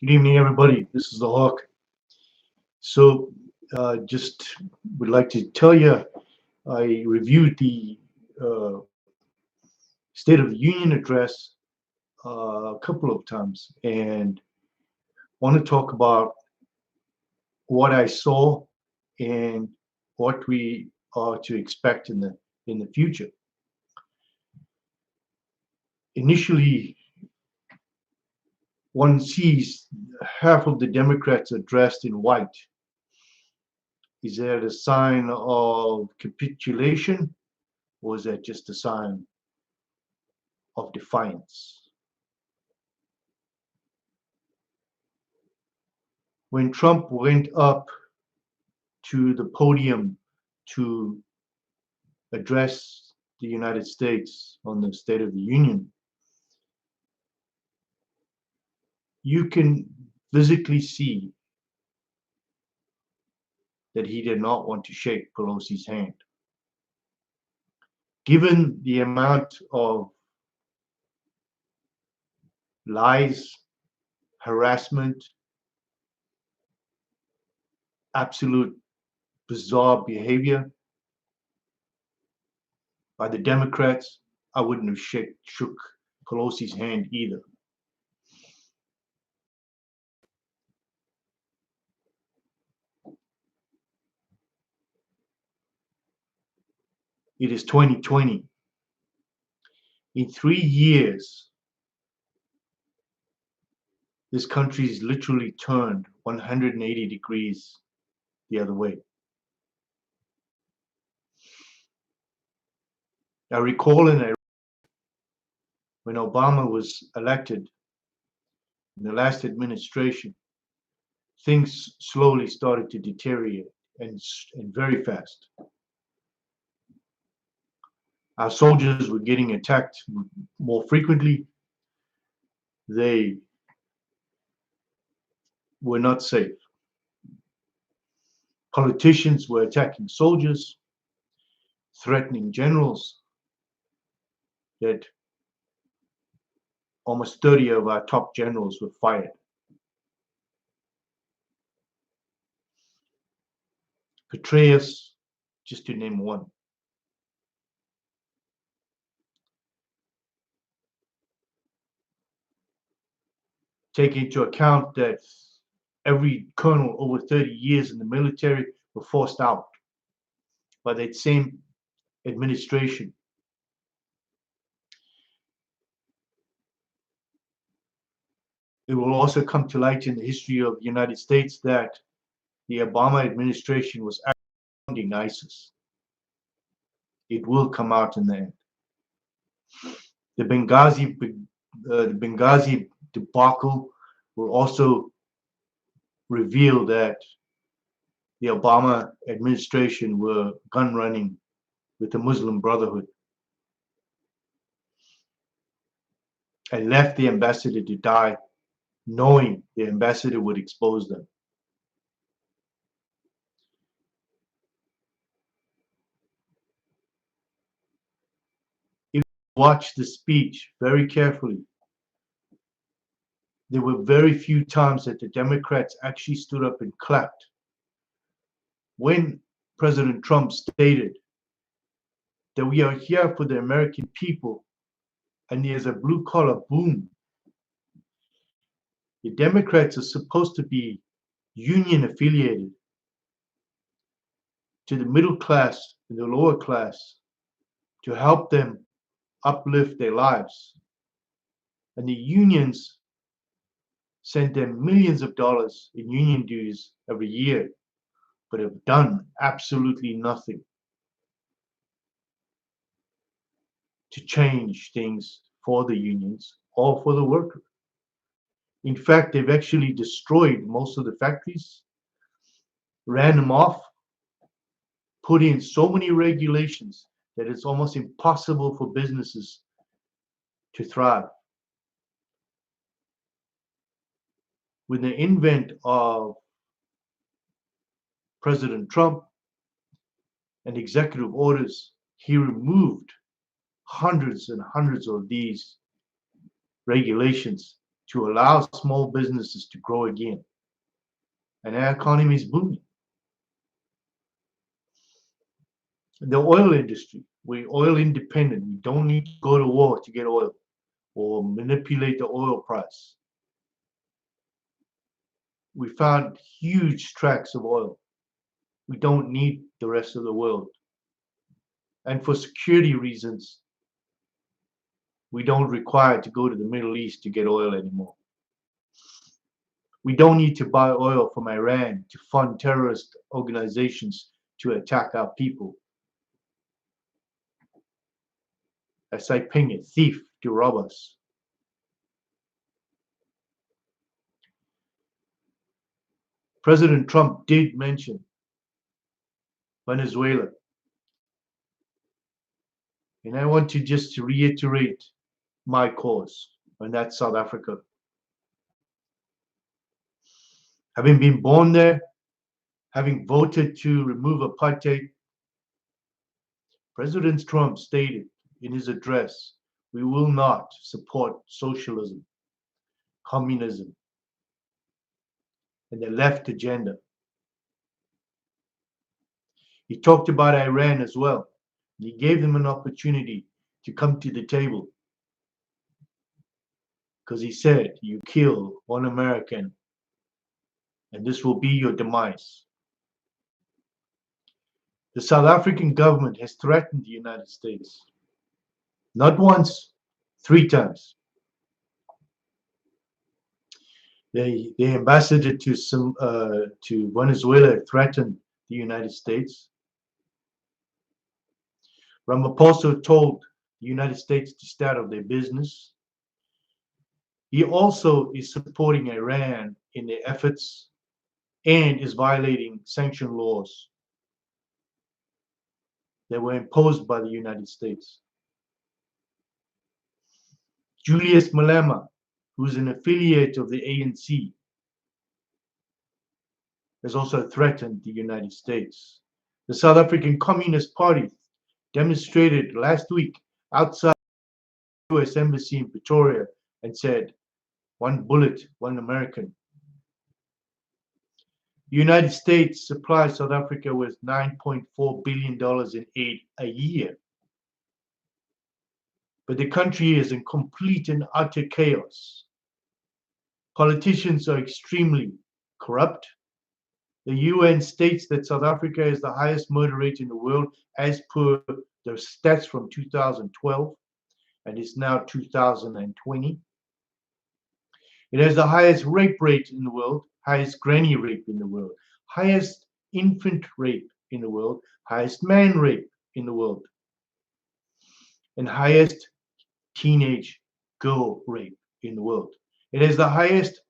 Good evening, everybody. This is the Hawk. So, just would like to tell you, I reviewed the uh, State of the Union address a couple of times, and want to talk about what I saw and what we are to expect in the future. Initially, one sees half of the Democrats are dressed in white. Is that a sign of capitulation, or is that just a sign of defiance? When Trump went up to the podium to address the United States on the State of the Union, you can physically see that he did not want to shake Pelosi's hand. Given the amount of lies, harassment, absolute bizarre behavior by the Democrats, I wouldn't have shook Pelosi's hand either. It is 2020. In 3 years, this country's literally turned 180 degrees the other way. I recall when Obama was elected in the last administration, things slowly started to deteriorate and very fast. Our soldiers were getting attacked more frequently. They were not safe. Politicians were attacking soldiers, threatening generals. That almost 30 of our top generals were fired. Petraeus, just to name one. Take into account that every colonel over 30 years in the military were forced out by that same administration. It will also come to light in the history of the United States that the Obama administration was actually ISIS. It will come out in the end. The Benghazi debacle will also reveal that the Obama administration were gun running with the Muslim Brotherhood and left the ambassador to die, knowing the ambassador would expose them. If you watch the speech very carefully, there were very few times that the Democrats actually stood up and clapped. When President Trump stated that we are here for the American people and there's a blue collar boom, the Democrats are supposed to be union affiliated to the middle class and the lower class to help them uplift their lives. And the unions send them millions of dollars in union dues every year, but have done absolutely nothing to change things for the unions or for the worker. In fact, they've actually destroyed most of the factories, ran them off, put in so many regulations that it's almost impossible for businesses to thrive. With the invent of President Trump and executive orders, he removed hundreds and hundreds of these regulations to allow small businesses to grow again. And our economy is booming. The oil industry, we're oil independent. We don't need to go to war to get oil or manipulate the oil price. We found huge tracts of oil. We don't need the rest of the world. And for security reasons, we don't require to go to the Middle East to get oil anymore. We don't need to buy oil from Iran to fund terrorist organizations to attack our people. That's like paying a thief to rob us. President Trump did mention Venezuela. And I want to just reiterate my cause, and that's South Africa. Having been born there, having voted to remove apartheid, President Trump stated in his address, we will not support socialism, communism, and the left agenda. He talked about Iran as well. He gave them an opportunity to come to the table because he said, you kill one American and this will be your demise. The South African government has threatened the United States. Not once, 3 times. The ambassador to Venezuela threatened the United States. Ramaphosa told the United States to stay out of their business. He also is supporting Iran in their efforts and is violating sanction laws that were imposed by the United States. Julius Malema, who's an affiliate of the ANC, has also threatened the United States. The South African Communist Party demonstrated last week outside the US Embassy in Pretoria and said, one bullet, one American. The United States supplies South Africa with $9.4 billion in aid a year. But the country is in complete and utter chaos. Politicians are extremely corrupt. The UN states that South Africa is the highest murder rate in the world as per the stats from 2012, and it's now 2020. It has the highest rape rate in the world, highest granny rape in the world, highest infant rape in the world, highest man rape in the world, and highest teenage girl rape in the world. It has the highest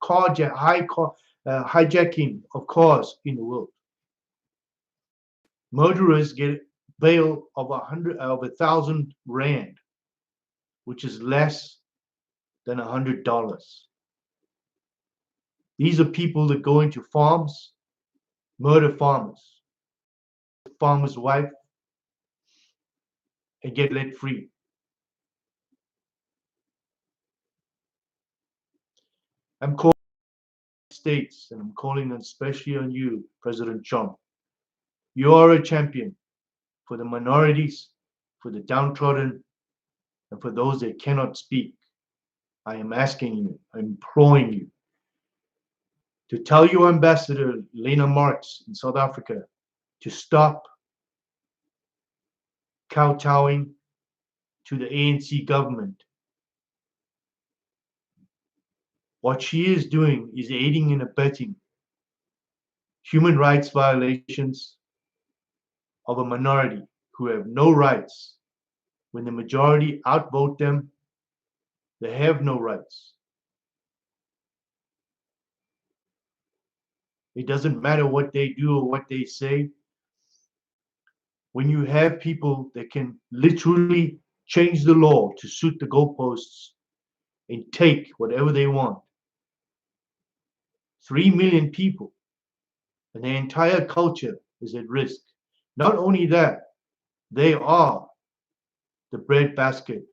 hijacking of cars in the world. Murderers get bail of 1,000 rand, which is less than $100. These are people that go into farms, murder farmers, farmer's wife, and get let free. I'm calling on the States, and I'm calling especially on you, President Trump. You are a champion for the minorities, for the downtrodden, and for those that cannot speak. I am asking you, I'm imploring you to tell your ambassador, Lanamarks in South Africa, to stop kowtowing to the ANC government. What she is doing is aiding and abetting human rights violations of a minority who have no rights. When the majority outvote them, they have no rights. It doesn't matter what they do or what they say. When you have people that can literally change the law to suit the goalposts and take whatever they want, 3 million people and their entire culture is at risk. Not only that, they are the breadbasket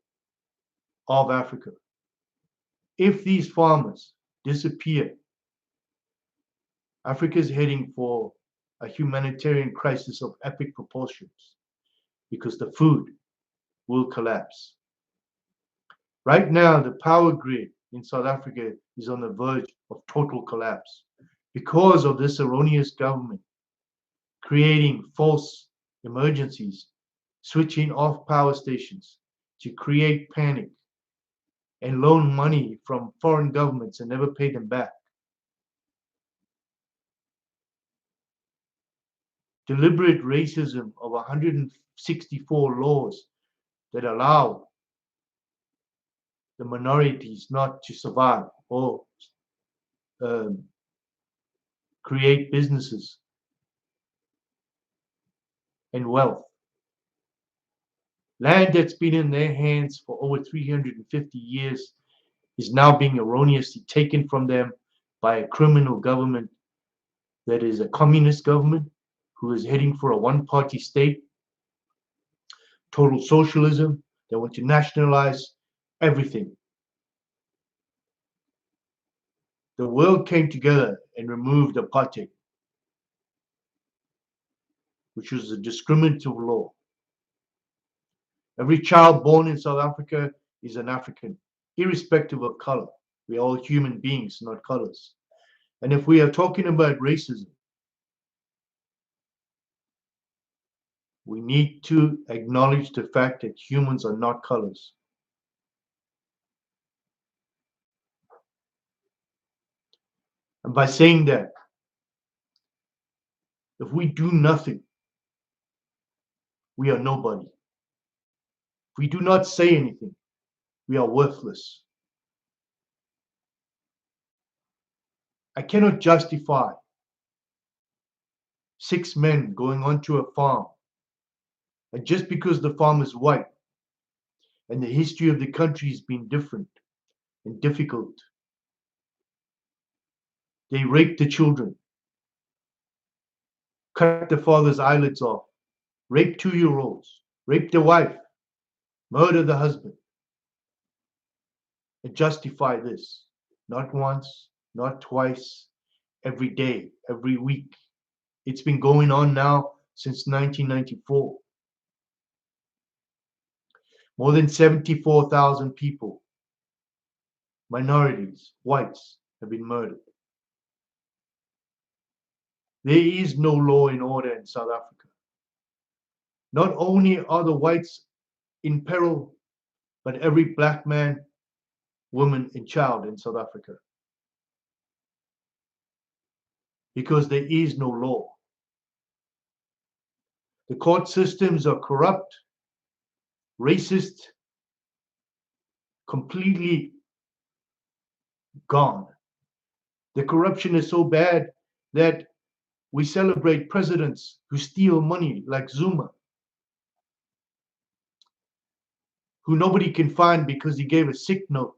of Africa. If these farmers disappear, Africa is heading for a humanitarian crisis of epic proportions because the food will collapse. Right now, the power grid in South Africa is on the verge of total collapse because of this erroneous government creating false emergencies, switching off power stations to create panic and loan money from foreign governments and never pay them back. Deliberate racism of 164 laws that allow the minorities not to survive or um, create businesses and wealth. Land that's been in their hands for over 350 years is now being erroneously taken from them by a criminal government that is a communist government who is heading for a one-party state, total socialism. They want to nationalize everything. The world came together and removed apartheid, which was a discriminative law. Every child born in South Africa is an African, irrespective of color. We are all human beings, not colors. And if we are talking about racism, we need to acknowledge the fact that humans are not colors. And by saying that, if we do nothing, we are nobody. If we do not say anything, we are worthless. I cannot justify 6 men going onto a farm, and just because the farm is white and the history of the country has been different and difficult, they rape the children, cut the father's eyelids off, rape 2-year-olds, rape the wife, murder the husband, and justify this. Not once, not twice, every day, every week. It's been going on now since 1994. More than 74,000 people, minorities, whites, have been murdered. There is no law and order in South Africa. Not only are the whites in peril, but every black man, woman, and child in South Africa. Because there is no law. The court systems are corrupt, racist, completely gone. The corruption is so bad that we celebrate presidents who steal money like Zuma, who nobody can find because he gave a sick note,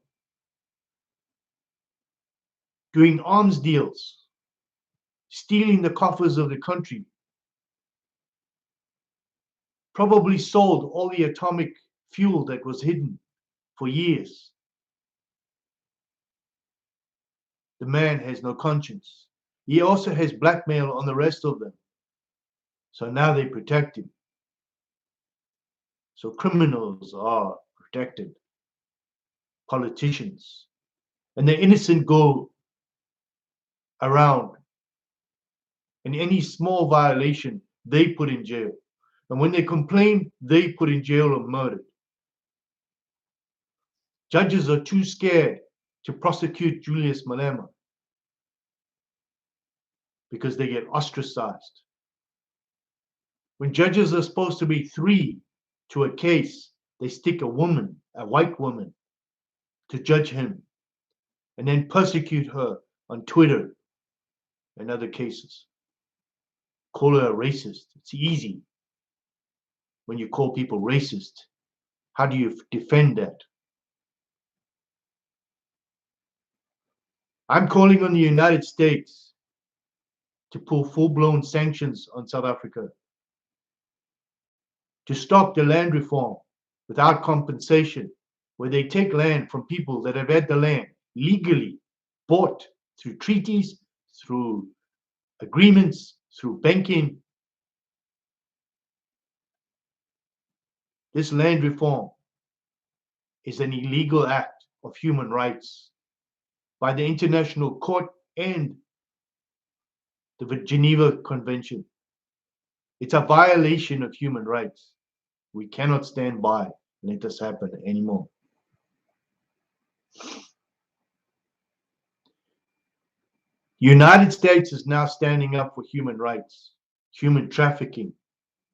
doing arms deals, stealing the coffers of the country, probably sold all the atomic fuel that was hidden for years. The man has no conscience. He also has blackmail on the rest of them. So now they protect him. So criminals are protected, politicians, and the innocent go around. And any small violation, they put in jail. And when they complain, they put in jail or murdered. Judges are too scared to prosecute Julius Malema because they get ostracized. When judges are supposed to be 3 to a case, they stick a woman, a white woman, to judge him and then persecute her on Twitter and other cases. Call her a racist. It's easy when you call people racist. How do you defend that? I'm calling on the United States to pull full-blown sanctions on South Africa, to stop the land reform without compensation, where they take land from people that have had the land legally bought through treaties, through agreements, through banking. This land reform is an illegal act of human rights by the International Court and the Geneva Convention. It's a violation of human rights. We cannot stand by and let this happen anymore. The United States is now standing up for human rights, human trafficking,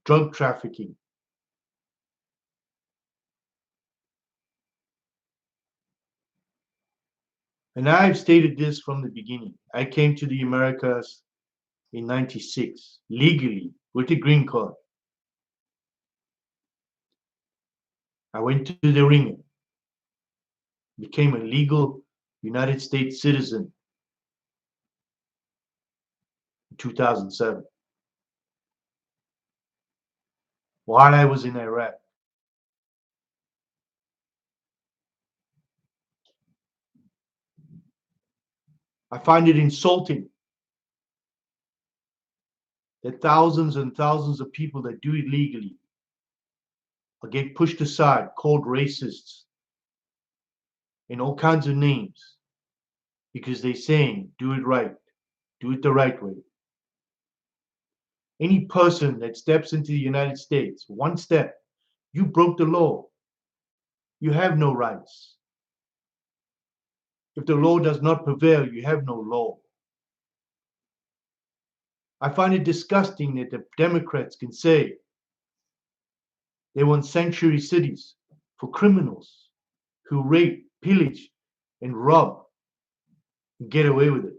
drug trafficking. And I've stated this from the beginning. I came to the Americas in 96, legally, with a green card. I went to the ringer, became a legal United States citizen in 2007. While I was in Iraq, I find it insulting that thousands and thousands of people that do it legally or get pushed aside, called racists, and all kinds of names, because they're saying, do it right, do it the right way. Any person that steps into the United States, one step, you broke the law. You have no rights. If the law does not prevail, you have no law. I find it disgusting that the Democrats can say they want sanctuary cities for criminals who rape, pillage, and rob and get away with it.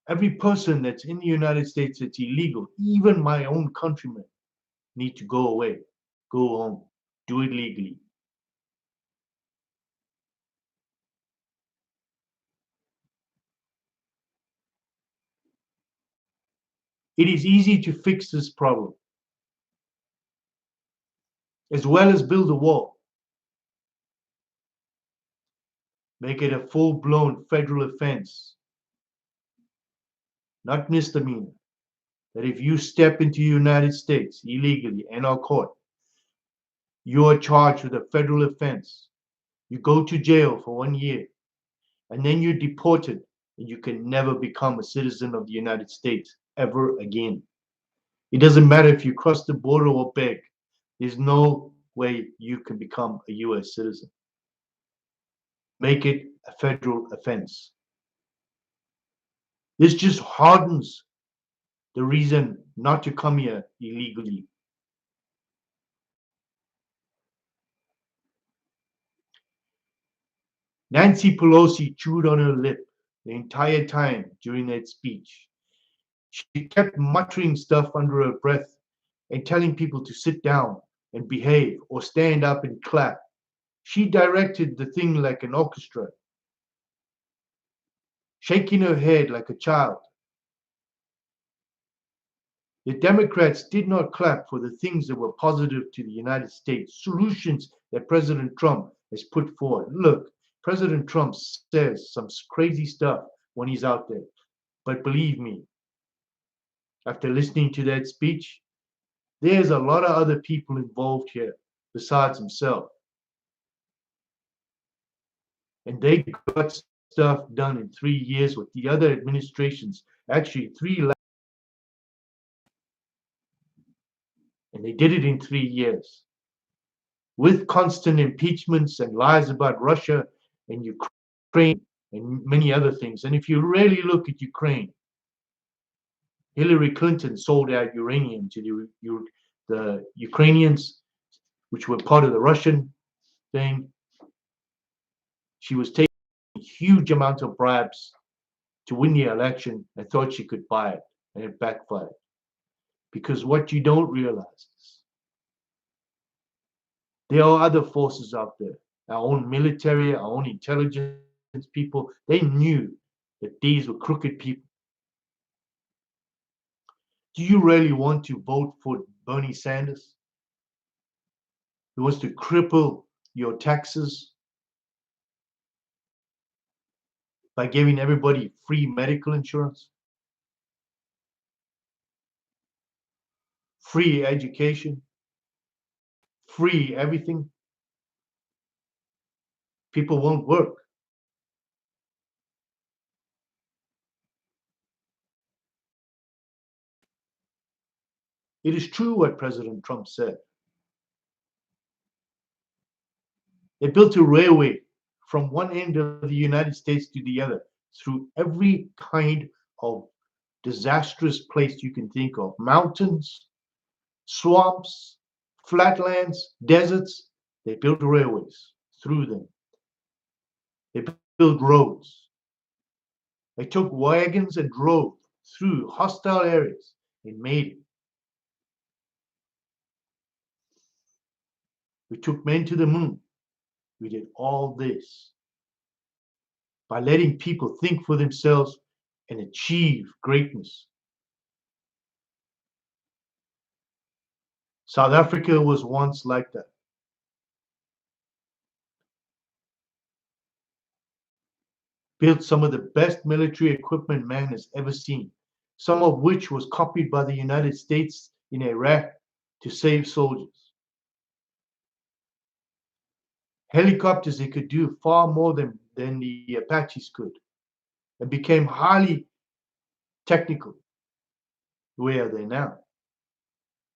Every person that's in the United States that's illegal, even my own countrymen, need to go away, go home, do it legally. It is easy to fix this problem, as well as build a wall. Make it a full-blown federal offense, not misdemeanor. That if you step into the United States illegally and are caught, you are charged with a federal offense. You go to jail for 1 year, and then you're deported, and you can never become a citizen of the United States ever again. It doesn't matter if you cross the border or beg. There's no way you can become a US citizen. Make it a federal offense. This just hardens the reason not to come here illegally. Nancy Pelosi chewed on her lip the entire time during that speech. She kept muttering stuff under her breath and telling people to sit down and behave or stand up and clap. She directed the thing like an orchestra, shaking her head like a child. The Democrats did not clap for the things that were positive to the United States, solutions that President Trump has put forward. Look, President Trump says some crazy stuff when he's out there. But believe me, after listening to that speech, there's a lot of other people involved here besides himself. And they got stuff done in 3 years with the other administrations, actually and they did it in 3 years with constant impeachments and lies about Russia and Ukraine and many other things. And if you really look at Ukraine, Hillary Clinton sold out uranium to the Ukrainians, which were part of the Russian thing. She was taking a huge amount of bribes to win the election and thought she could buy it, and it backfired. Because what you don't realize is there are other forces out there, our own military, our own intelligence people. They knew that these were crooked people. Do you really want to vote for Bernie Sanders, who wants to cripple your taxes, by giving everybody free medical insurance, free education, free everything. People won't work. It is true what President Trump said. They built a railway from one end of the United States to the other through every kind of disastrous place you can think of: mountains, swamps, flatlands, deserts. They built railways through them. They built roads. They took wagons and drove through hostile areas and made it. We took men to the moon. We did all this by letting people think for themselves and achieve greatness. South Africa was once like that. Built some of the best military equipment man has ever seen, some of which was copied by the United States in Iraq to save soldiers. Helicopters, they could do far more than the Apaches could, and became highly technical. Where are they now?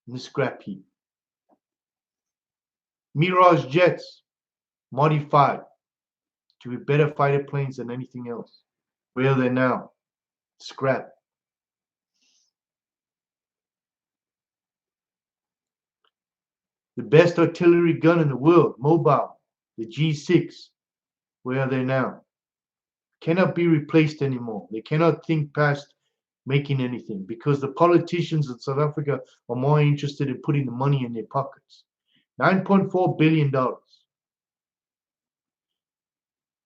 In the scrap heap. Mirage jets, modified to be better fighter planes than anything else. Where are they now? Scrap. The best artillery gun in the world, mobile, the G6. Where are they now? Cannot be replaced anymore. They cannot think past making anything because the politicians in South Africa are more interested in putting the money in their pockets. $9.4 billion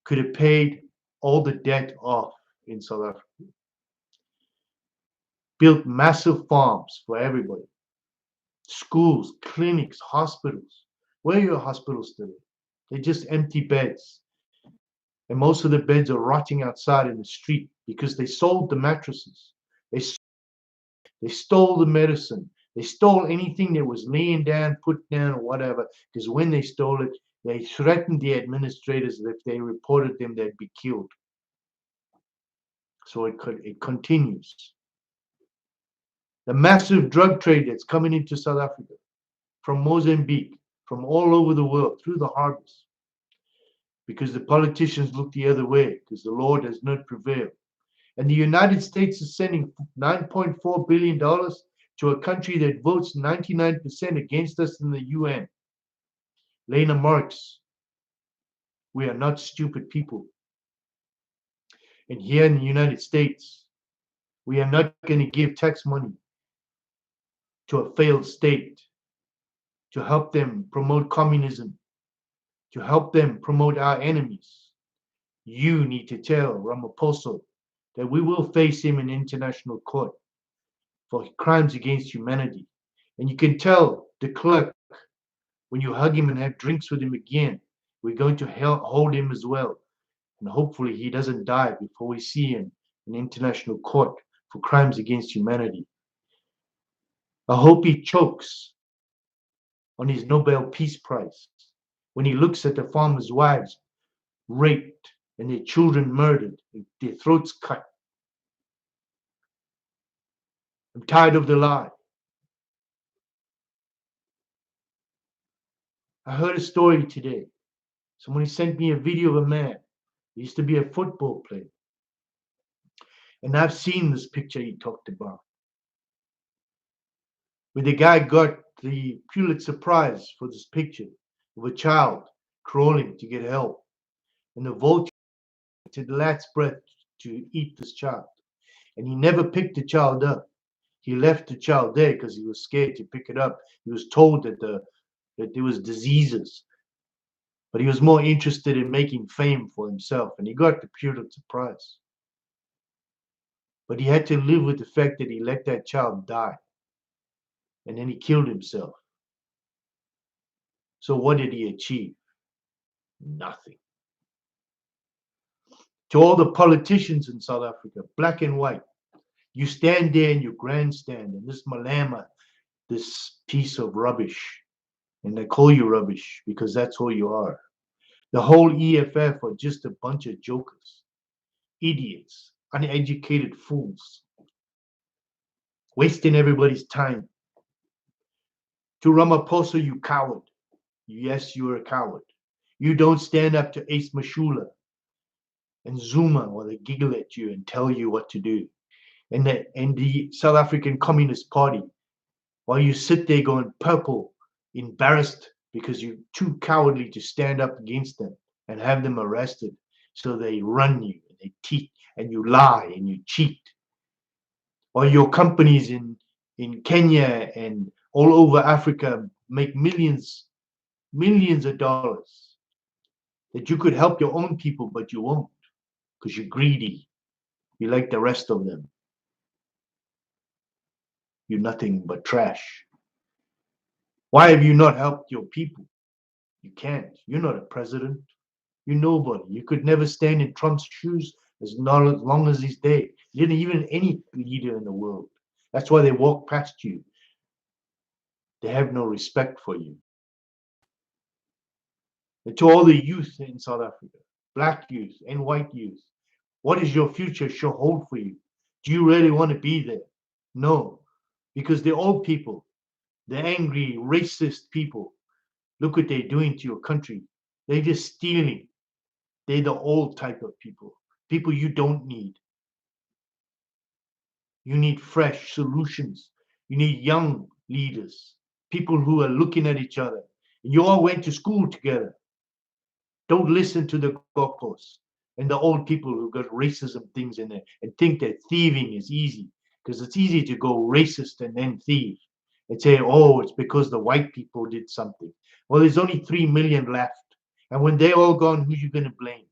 could have paid all the debt off in South Africa. Built massive farms for everybody. Schools, clinics, hospitals. Where are your hospitals today? They're just empty beds. And most of the beds are rotting outside in the street because they sold the mattresses. They stole the medicine. They stole anything that was laying down, put down, or whatever. Because when they stole it, they threatened the administrators that if they reported them, they'd be killed. So it continues. The massive drug trade that's coming into South Africa from Mozambique, from all over the world, through the harbors. Because the politicians look the other way, because the law does not prevail. And the United States is sending $9.4 billion to a country that votes 99% against us in the UN. Lanamarks, we are not stupid people. And here in the United States, we are not going to give tax money to a failed state to help them promote communism, to help them promote our enemies. You need to tell Ramaphosa that we will face him in international court for crimes against humanity. And you can tell de Klerk when you hug him and have drinks with him again, we're going to hold him as well. And hopefully he doesn't die before we see him in international court for crimes against humanity. I hope he chokes on his Nobel Peace Prize when he looks at the farmers' wives raped and their children murdered, and their throats cut. I'm tired of the lie. I heard a story today. Somebody sent me a video of a man. He used to be a football player. And I've seen this picture he talked about, where the guy got the Pulitzer Prize for this picture of a child crawling to get help. And the vulture to the last breath to eat this child. And he never picked the child up. He left the child there because he was scared to pick it up. He was told that there was diseases. But he was more interested in making fame for himself. And he got the Pulitzer Prize. But he had to live with the fact that he let that child die. And then he killed himself. So what did he achieve? Nothing. To all the politicians in South Africa, black and white, you stand there in your grandstand, and this Malema, this piece of rubbish, and they call you rubbish because that's who you are. The whole EFF are just a bunch of jokers, idiots, uneducated fools, wasting everybody's time. To Ramaphosa, you coward. Yes, you're a coward. You don't stand up to Ace Mashula and Zuma while they giggle at you and tell you what to do. And the South African Communist Party, while you sit there going purple, embarrassed because you're too cowardly to stand up against them and have them arrested. So they run you and they cheat and you lie and you cheat. While your companies in Kenya and all over Africa make millions of dollars that you could help your own people, but you won't because you're greedy. You're like the rest of them. You're nothing but trash. Why have you not helped your people? You can't. You're not a president. You're nobody. You could never stand in Trump's shoes as long as he's there. You didn't even any leader in the world. That's why they walk past you. They have no respect for you. And to all the youth in South Africa, black youth and white youth, what does your future should hold for you? Do you really want to be there? No, because the old people, the angry, racist people, look what they're doing to your country. They're just stealing. They're the old type of people, people you don't need. You need fresh solutions. You need young leaders, people who are looking at each other. You all went to school together. Don't listen to the gokos and the old people who got racism things in there and think that thieving is easy, because it's easy to go racist and then thieve and say, oh, it's because the white people did something. Well, there's only 3 million left. And when they're all gone, who are you going to blame?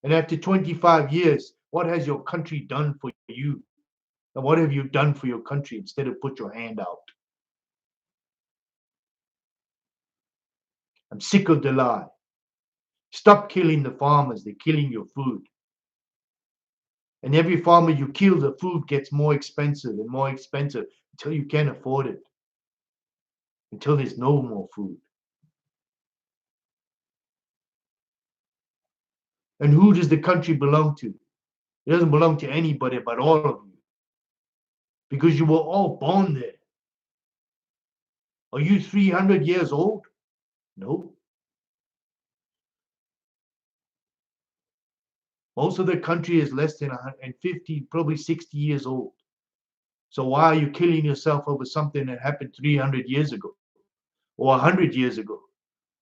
And after 25 years, what has your country done for you? And what have you done for your country instead of put your hand out? I'm sick of the lie. Stop killing the farmers. They're killing your food. And every farmer you kill, the food gets more expensive and more expensive until you can't afford it, until there's no more food. And who does the country belong to? It doesn't belong to anybody but all of you, because you were all born there. Are you 300 years old? No. Most of the country is less than 150, probably 60 years old. So why are you killing yourself over something that happened 300 years ago or 100 years ago?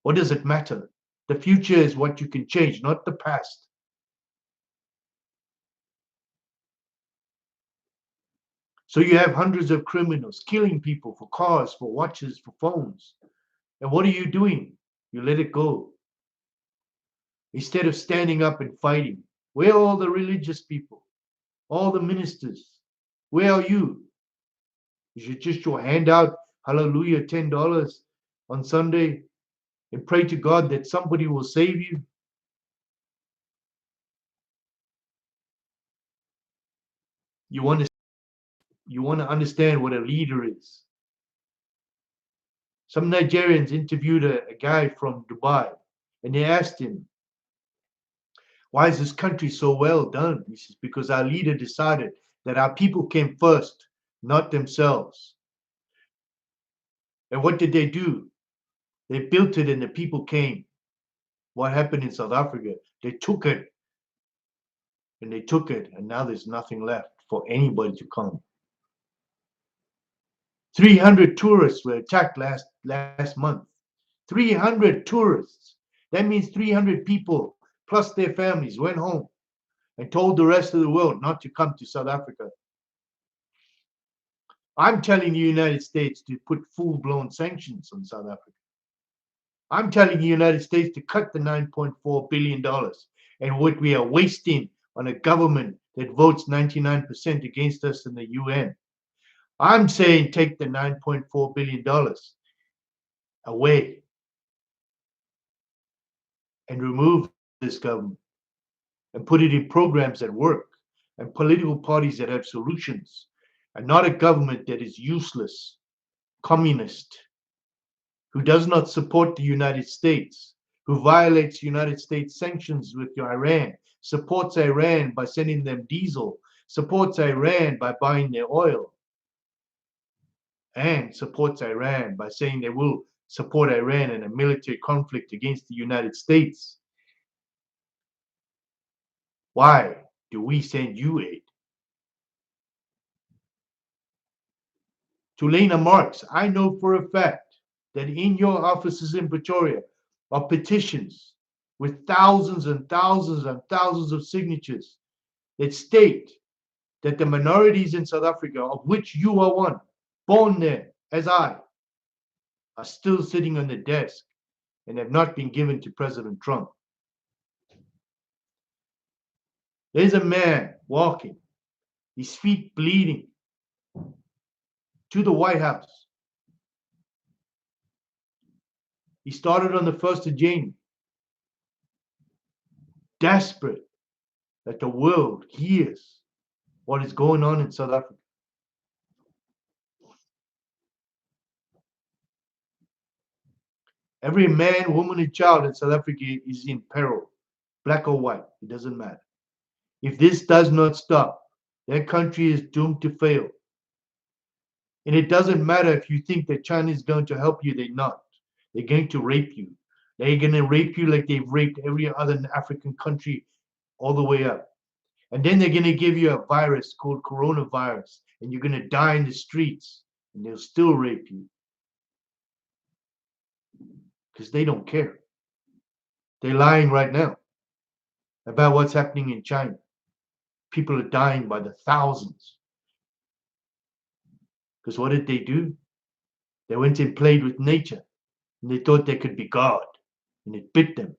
What does it matter? The future is what you can change, not the past. So you have hundreds of criminals killing people for cars, for watches, for phones. And what are you doing? You let it go. Instead of standing up and fighting. Where are all the religious people? All the ministers? Where are you? You should just your hand out, hallelujah, $10 on Sunday and pray to God that somebody will save you. You want to understand what a leader is. Some Nigerians interviewed a guy from Dubai, and they asked him, why is this country so well done? He says, because our leader decided that our people came first, not themselves. And what did they do? They built it and the people came. What happened in South Africa? They took it and they took it, and now there's nothing left for anybody to come. 300 tourists were attacked last month. 300 tourists. That means 300 people plus their families went home and told the rest of the world not to come to South Africa. I'm telling the United States to put full-blown sanctions on South Africa. I'm telling the United States to cut the $9.4 billion and what we are wasting on a government that votes 99% against us in the UN. I'm saying take the $9.4 billion away and remove this government. and put it in programs that work and political parties that have solutions, and not a government that is useless, communist, who does not support the United States, who violates United States sanctions with Iran, supports Iran by sending them diesel, supports Iran by buying their oil, and supports Iran by saying they will support Iran in a military conflict against the United States. Why do we send you aid? To lanamarks, I know for a fact that in your offices in Pretoria are petitions with thousands and thousands and thousands of signatures that state that the minorities in South Africa, of which you are one, born there as I, are still sitting on the desk and have not been given to President Trump. There's a man walking, his feet bleeding, to the White House. He started on the 1st of January, desperate that the world hears what is going on in South Africa. Every man, woman, and child in South Africa is in peril, black or white, it doesn't matter. If this does not stop, their country is doomed to fail. And it doesn't matter if you think that China is going to help you, they're not. They're going to rape you. They're going to rape you like they've raped every other African country all the way up. And then they're going to give you a virus called coronavirus, and you're going to die in the streets, and they'll still rape you. Because they don't care. They're lying right now about what's happening in China. People are dying by the thousands. Because what did they do? They went and played with nature, and they thought they could be God, and it bit them.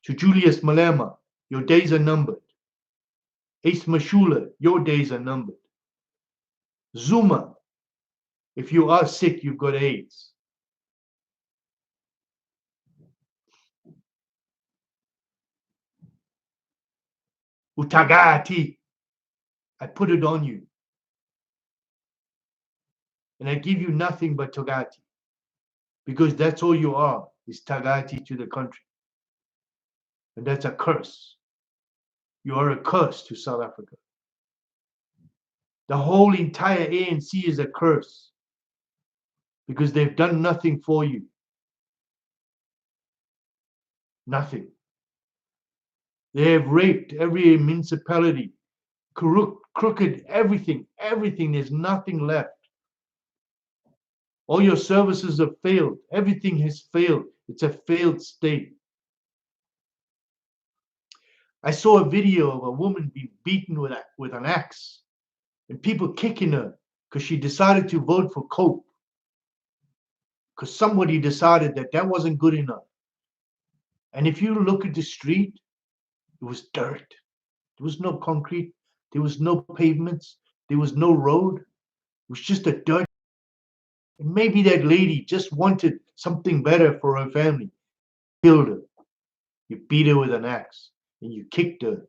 To Julius Malema, your days are numbered. Ace Mashula, your days are numbered. Zuma, if you are sick, you've got AIDS. Utagati, I put it on you. And I give you nothing but Togati. Because that's all you are, is Tagati to the country. And that's a curse. You are a curse to South Africa. The whole entire ANC is a curse. Because they've done nothing for you. Nothing. They have raped every municipality, crooked everything, there's nothing left. All your services have failed. Everything has failed. It's a failed state. I saw a video of a woman being beaten with an axe and people kicking her because she decided to vote for Cope. Because somebody decided that that wasn't good enough. And if you look at the street, it was dirt. There was no concrete. There was no pavements. There was no road. It was just a dirt. And maybe that lady just wanted something better for her family. You killed her. You beat her with an axe. And you kicked her.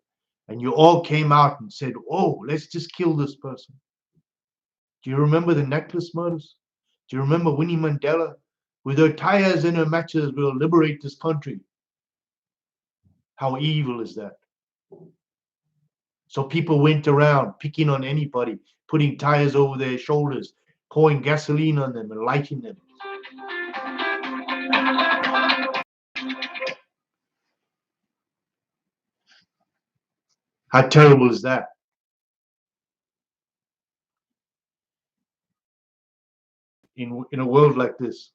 And you all came out and said, oh, let's just kill this person. Do you remember the necklace murders? Do you remember Winnie Mandela? With her tires and her matches, we'll liberate this country. How evil is that? So people went around picking on anybody, putting tires over their shoulders, pouring gasoline on them and lighting them. How terrible is that? In a world like this.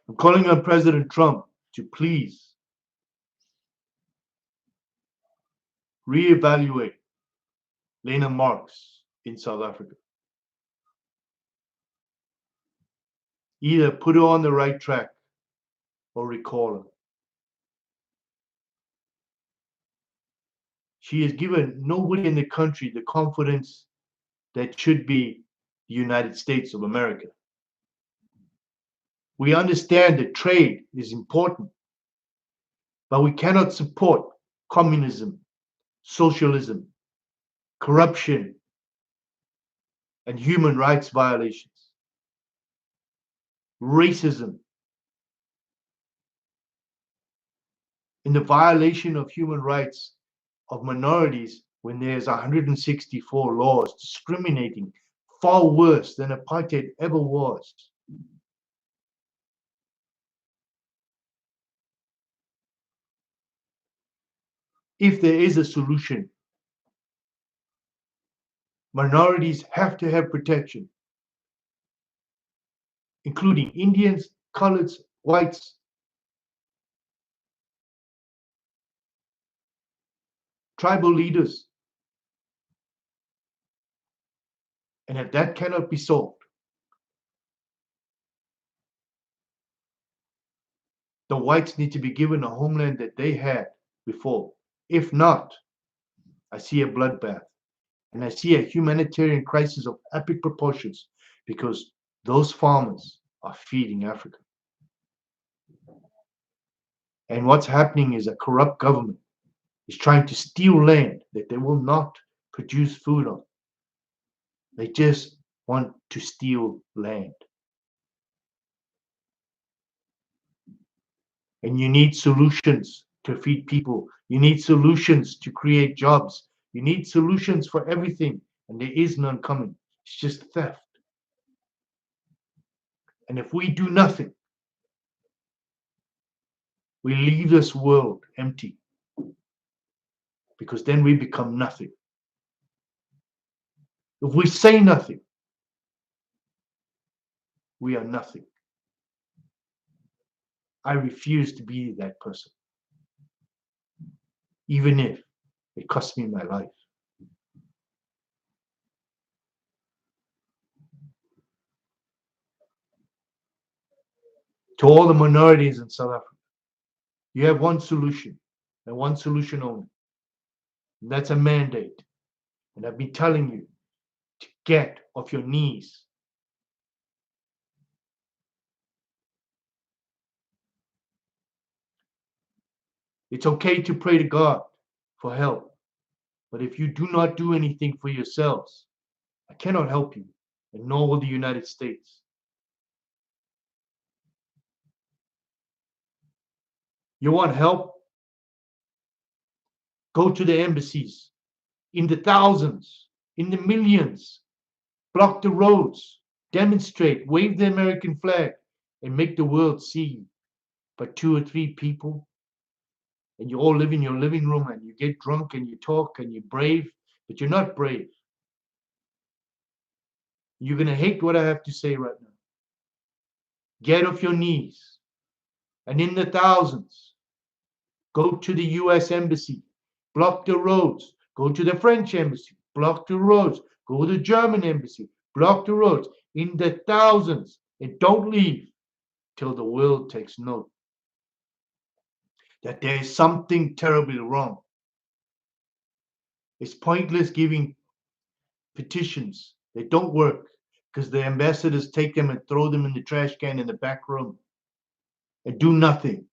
I'm calling on President Trump to please reevaluate lanamarks in South Africa. Either put her on the right track or recall her. She has given nobody in the country the confidence that should be the United States of America. We understand that trade is important, but we cannot support communism, socialism, corruption, and human rights violations, racism, and the violation of human rights of minorities when there's 164 laws discriminating far worse than apartheid ever was. If there is a solution, minorities have to have protection, including Indians, coloreds, whites, tribal leaders. And if that cannot be solved, the whites need to be given a homeland that they had before. If not, I see a bloodbath. And I see a humanitarian crisis of epic proportions because those farmers are feeding Africa. And what's happening is a corrupt government is trying to steal land that they will not produce food on. They just want to steal land. And you need solutions to feed people. You need solutions to create jobs. You need solutions for everything. And there is none coming. It's just theft. And if we do nothing, we leave this world empty. Because then we become nothing. If we say nothing, we are nothing. I refuse to be that person, even if it costs me my life. To all the minorities in South Africa, you have one solution, and one solution only. And that's a mandate. And I've been telling you to get off your knees. It's okay to pray to God for help. But if you do not do anything for yourselves, I cannot help you, and nor will the United States. You want help? Go to the embassies in the thousands, in the millions. Block the roads, demonstrate, wave the American flag, and make the world see. But 2 or 3 people, and you all live in your living room and you get drunk and you talk and you're brave, but you're not brave. You're going to hate what I have to say right now. Get off your knees. And in the thousands, go to the US Embassy, block the roads, go to the French Embassy, block the roads, go to the German Embassy, block the roads, in the thousands, and don't leave till the world takes note that there is something terribly wrong. It's pointless giving petitions. They don't work because the ambassadors take them and throw them in the trash can in the back room and do nothing.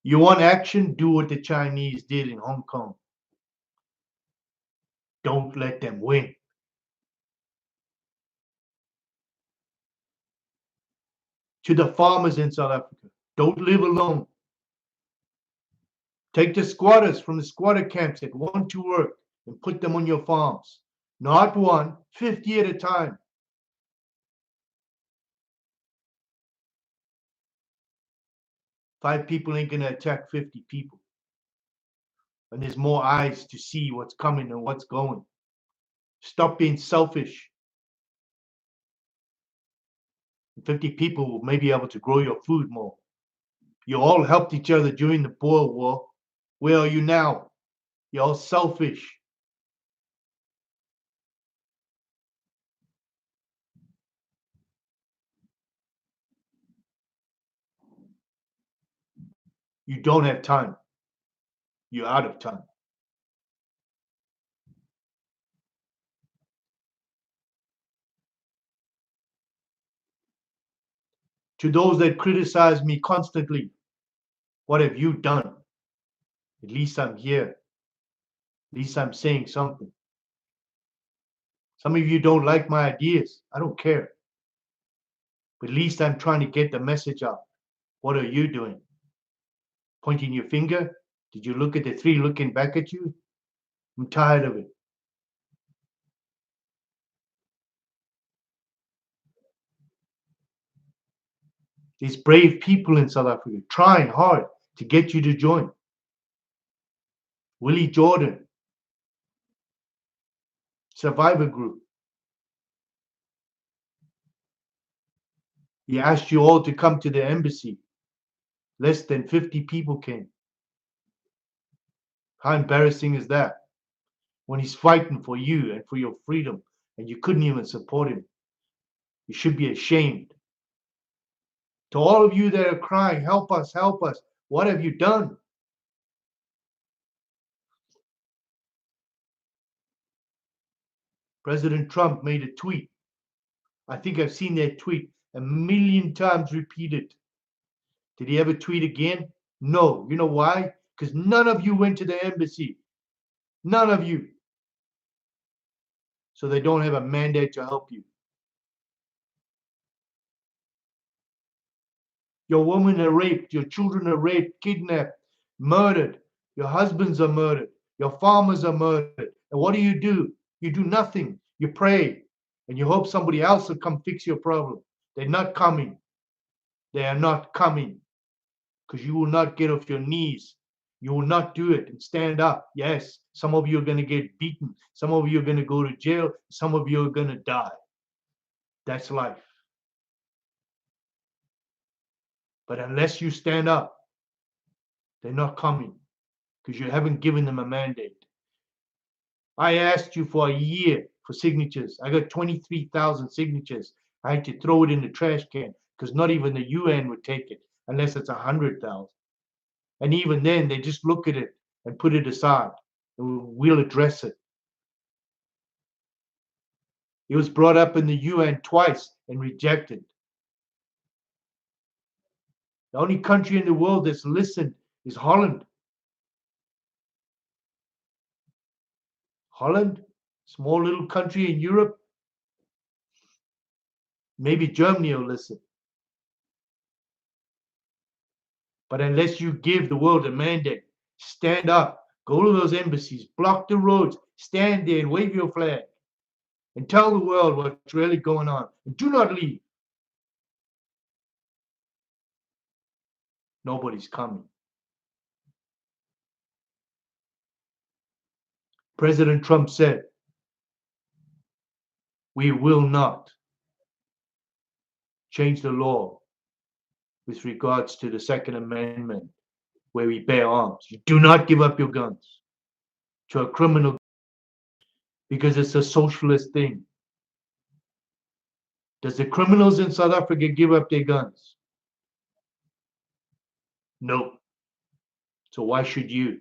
You want action? Do what the Chinese did in Hong Kong. Don't let them win. To the farmers in South Africa, don't live alone. Take the squatters from the squatter camps that want to work and put them on your farms. Not one, 50 at a time. Five people ain't going to attack 50 people. And there's more eyes to see what's coming and what's going. Stop being selfish. 50 people will maybe be able to grow your food more. You all helped each other during the Boer War. Where are you now? You're all selfish. You don't have time. you're out of time. To those that criticize me constantly, what have you done? At least I'm here. At least I'm saying something. Some of you don't like my ideas. I don't care. But at least I'm trying to get the message out. What are you doing? Pointing your finger? Did you look at the three looking back at you? I'm tired of it. These brave people in South Africa trying hard to get you to join. Willie Jordan, Survivor Group. He asked you all to come to the embassy. Less than 50 people came. How embarrassing is that? When he's fighting for you and for your freedom, and you couldn't even support him. You should be ashamed. To all of you that are crying, help us, what have you done? President Trump made a tweet. I think I've seen that tweet a million times repeated. Did he ever tweet again? No. You know why? Because none of you went to the embassy. None of you. So they don't have a mandate to help you. Your women are raped, your children are raped, kidnapped, murdered, your husbands are murdered, your farmers are murdered. And what do? You do nothing. You pray and you hope somebody else will come fix your problem. They're not coming. They are not coming because you will not get off your knees. You will not do it and stand up. Yes, some of you are going to get beaten. Some of you are going to go to jail. Some of you are going to die. That's life. But unless you stand up, they're not coming because you haven't given them a mandate. I asked you for a year for signatures. I got 23,000 signatures. I had to throw it in the trash can because not even the UN would take it unless it's 100,000. And even then, they just look at it and put it aside. And we'll address it. It was brought up in the UN twice and rejected. The only country in the world that's listened is Holland. Holland, small little country in Europe. Maybe Germany will listen. But unless you give the world a mandate, stand up, go to those embassies, block the roads, stand there and wave your flag and tell the world what's really going on. And do not leave. Nobody's coming. President Trump said, we will not change the law with regards to the Second Amendment where we bear arms. You do not give up your guns to a criminal because it's a socialist thing. Does the criminals in South Africa give up their guns? No. So why should you?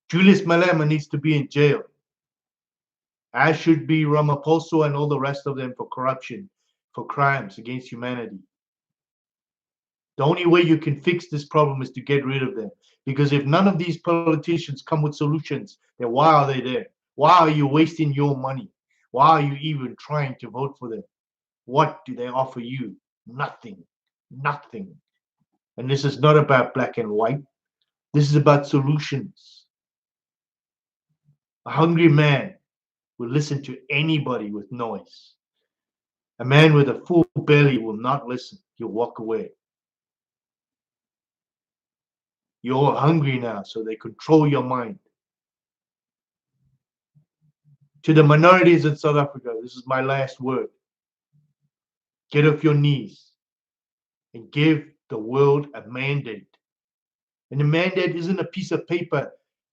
Julius Malema needs to be in jail, as should be Ramaphosa and all the rest of them for corruption, for crimes against humanity. The only way you can fix this problem is to get rid of them. Because if none of these politicians come with solutions, then why are they there? Why are you wasting your money? Why are you even trying to vote for them? What do they offer you? Nothing. Nothing. And this is not about black and white. This is about solutions. A hungry man will listen to anybody with noise. A man with a full belly will not listen. He'll walk away. You're hungry now, so they control your mind. To the minorities in South Africa, this is my last word. Get off your knees and give the world a mandate. And the mandate isn't a piece of paper.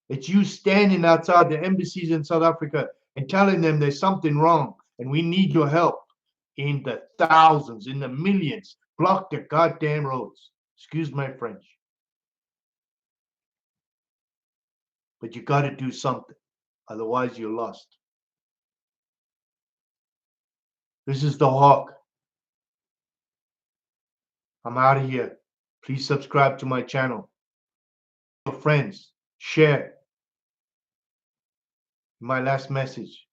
It's you standing outside the embassies in South Africa and telling them there's something wrong and we need your help. In the thousands, in the millions, block the goddamn roads. Excuse my French. But you got to do something. Otherwise, you're lost. This is the Hawk. I'm out of here. Please subscribe to my channel. Your friends, share. My last message,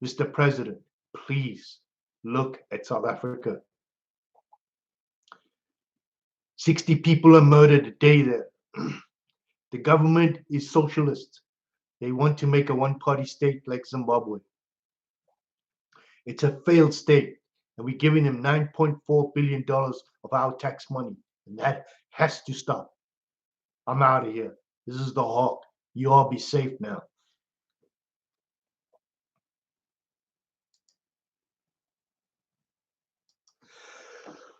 Mr. President, please look at South Africa. 60 people are murdered a day there. The government is socialist. They want to make a one-party state like Zimbabwe. It's a failed state, and we're giving them $9.4 billion of our tax money, and that has to stop. I'm out of here. This is the Hawk. You all be safe now.